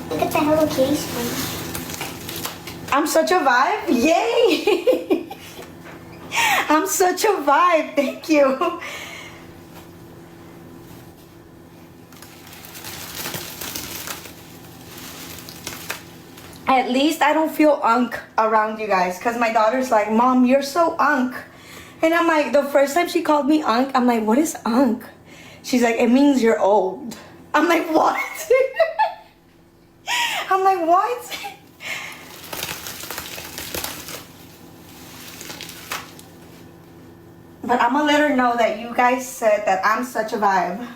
Look at the Hello Kitty sponge. I'm such a vibe. Yay! I'm such a vibe. Thank you. At least I don't feel unk around you guys, because my daughter's like, Mom, you're so unk. And I'm like, the first time she called me unk, I'm like, what is unk? She's like, it means you're old. I'm like, what? I'm like, what? But I'm gonna let her know that you guys said that I'm such a vibe.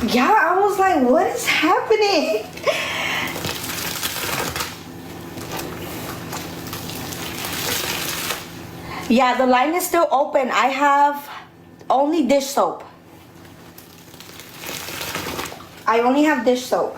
Yeah, I was like, what is happening? Yeah, the line is still open. I have only dish soap. I only have dish soap.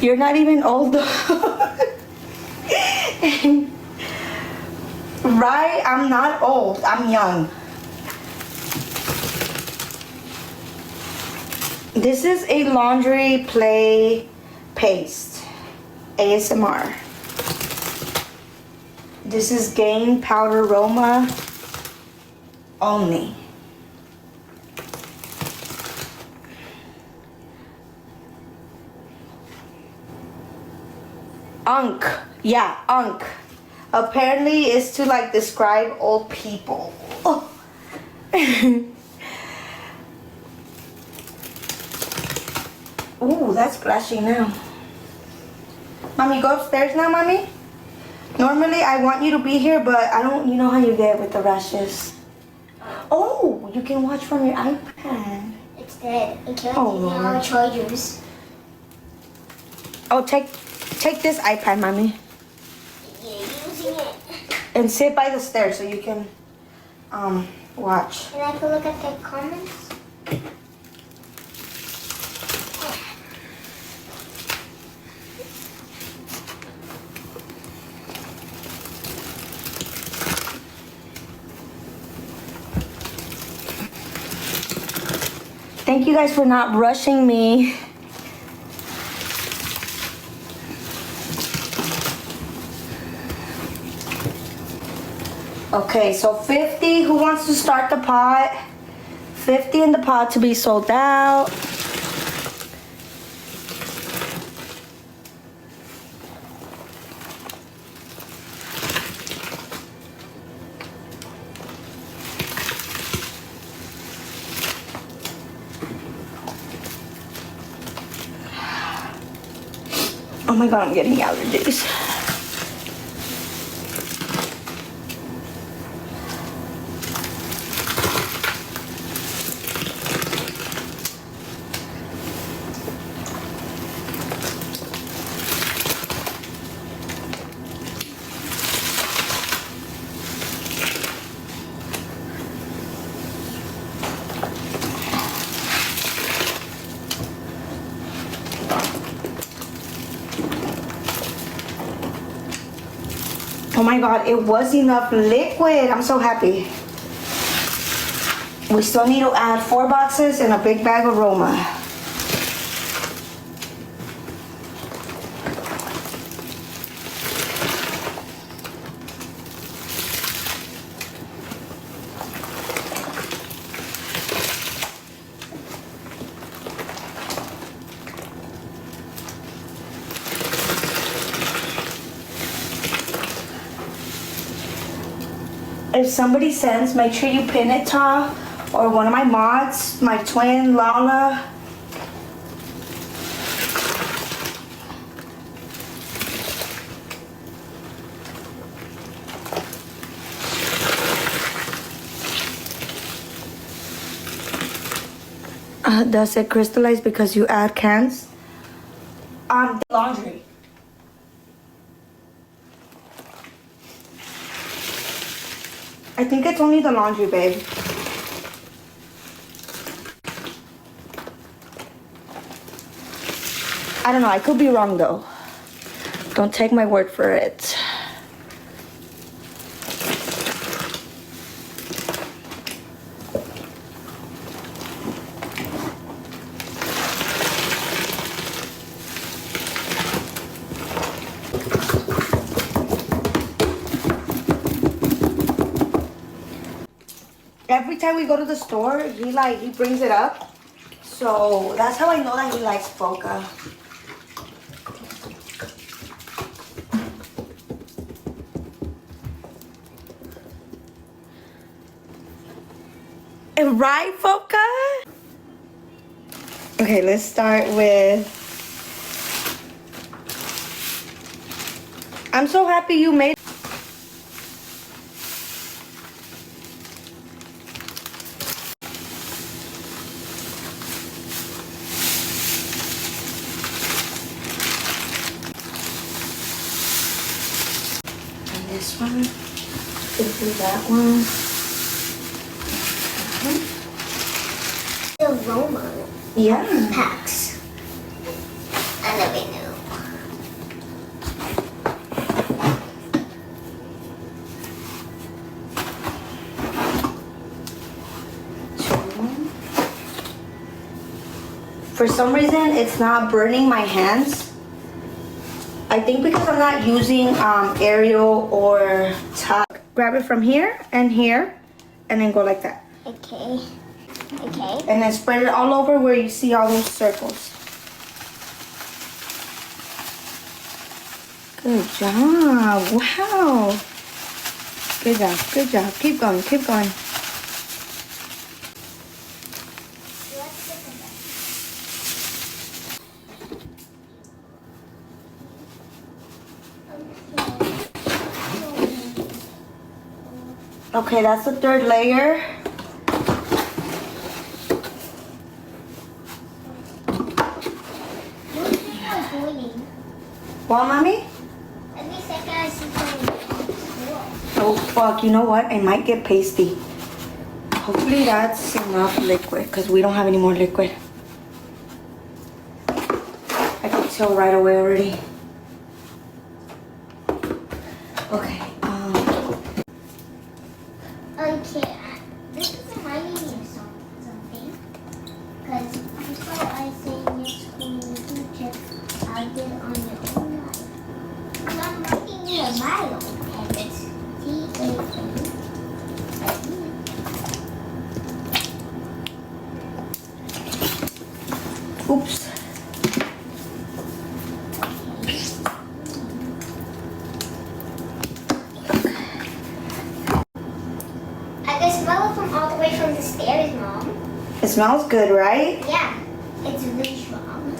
You're not even old. Right? I'm not old. I'm young. This is a laundry play paste. ASMR. This is Gain Powder Aroma only. Unk. Yeah, unk. Apparently it's to like describe old people. Oh. Ooh, that's splashing now. Mommy, go upstairs now, Mommy. Normally I want you to be here, but I don't, you know how you get with the rashes. Oh, you can watch from your iPad. It's dead. It can't all chargers. Oh, take this iPad, Mommy. Yeah, using it. And sit by the stairs so you can watch. And I can look at the comments. Thank you guys for not rushing me. Okay, so 50, who wants to start the pot? 50 in the pot to be sold out. Oh my God, I'm getting allergies. Oh my God, it was enough liquid. I'm so happy. We still need to add 4 boxes and a big bag of aroma. If somebody sends, make sure you pin it, Ta, or one of my mods, my twin, Lala. Does it crystallize because you add cans? Laundry. I think it's only the laundry, babe. I don't know, I could be wrong though. Don't take my word for it. Every time we go to the store, he brings it up. So that's how I know that he likes Boca. Right, Boca? Okay, let's start with... I'm so happy you made... This one, do that one. The aroma. Yeah. Packs. I never knew. For some reason, it's not burning my hands. I think because I'm not using Ariel or top. Grab it from here, and then go like that. Okay. Okay. And then spread it all over where you see all those circles. Good job. Wow. Good job. Good job. Keep going. Keep going. Okay, that's the third layer. What, mommy? At least I got something. Oh, fuck. You know what? It might get pasty. Hopefully that's enough liquid because we don't have any more liquid. I can tell right away already. Okay. Okay, this is reminding me of something. Because before I say yes, when you do check, I'll get on your own life. So I'm writing you a mile, and it's T-A-N. Oops. I can smell it from all the way from the stairs, Mom. It smells good, right? Yeah, it's really strong.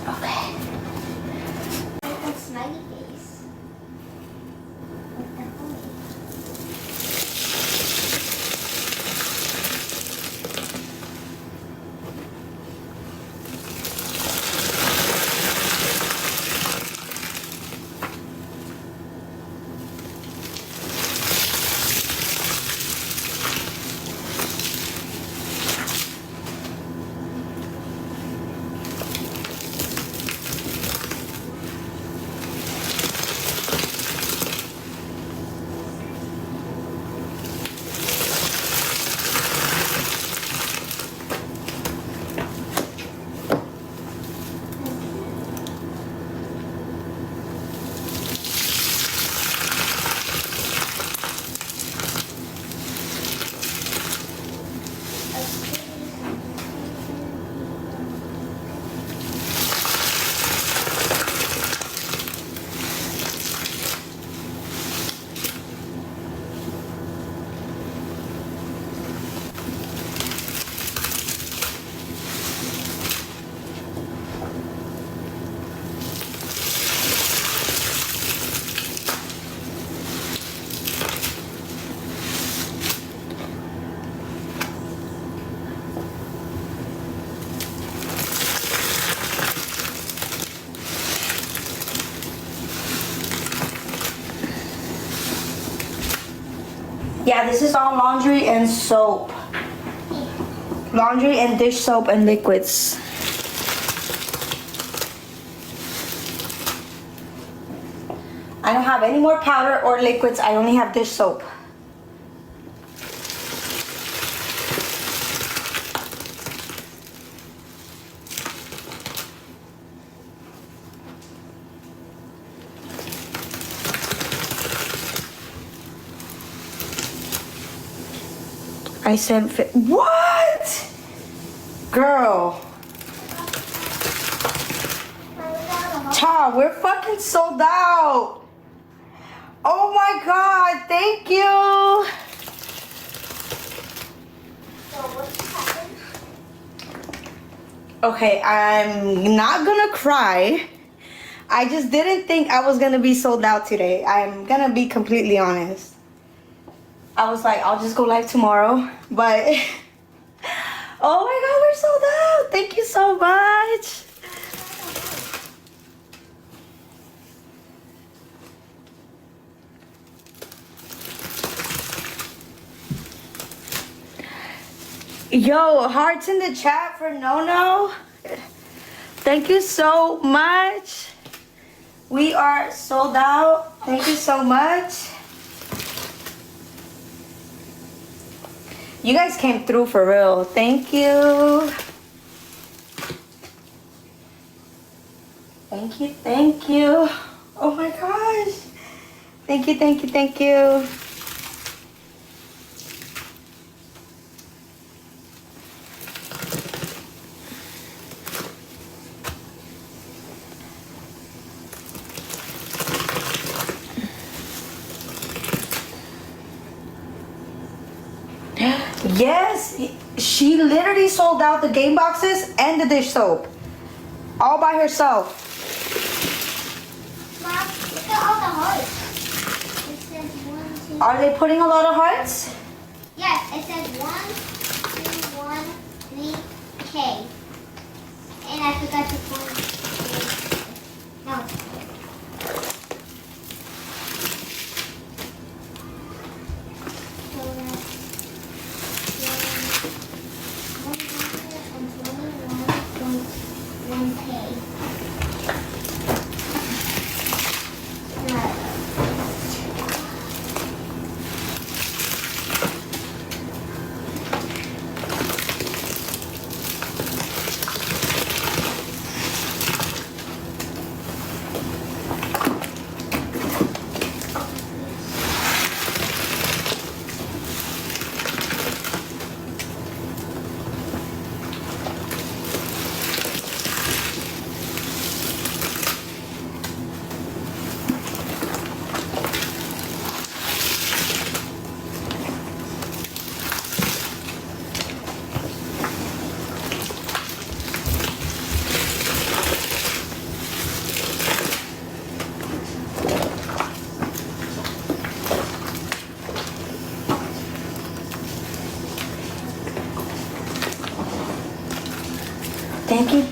Okay. Like a smiley face. With the honey. Yeah, this is all laundry and soap. Laundry and dish soap and liquids. I don't have any more powder or liquids. I only have dish soap. I said, what? Girl. Child, we're fucking sold out. Oh my God, thank you. So what happened? Okay, I'm not gonna cry. I just didn't think I was gonna be sold out today. I'm gonna be completely honest. I was like, I'll just go live tomorrow, but oh my God, we're sold out. Thank you so much. Yo, hearts in the chat for No. Thank you so much. We are sold out. Thank you so much. You guys came through for real. Thank you. Thank you, thank you. Oh my gosh. Thank you, thank you, thank you. Yes, she literally sold out the game boxes and the dish soap. All by herself. Mom, look at all the hearts. It says 1, 2. Are they putting a lot of hearts? Yes, it says 1, 2, 1, 3, K. And I forgot to point. No. So that's 121.1K.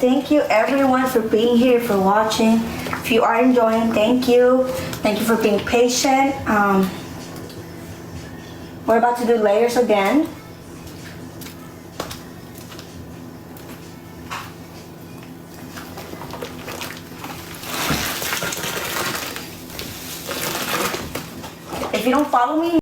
Thank you everyone for being here, for watching. If you are enjoying, thank you. Thank you for being patient. We're about to do layers again. If you don't follow me,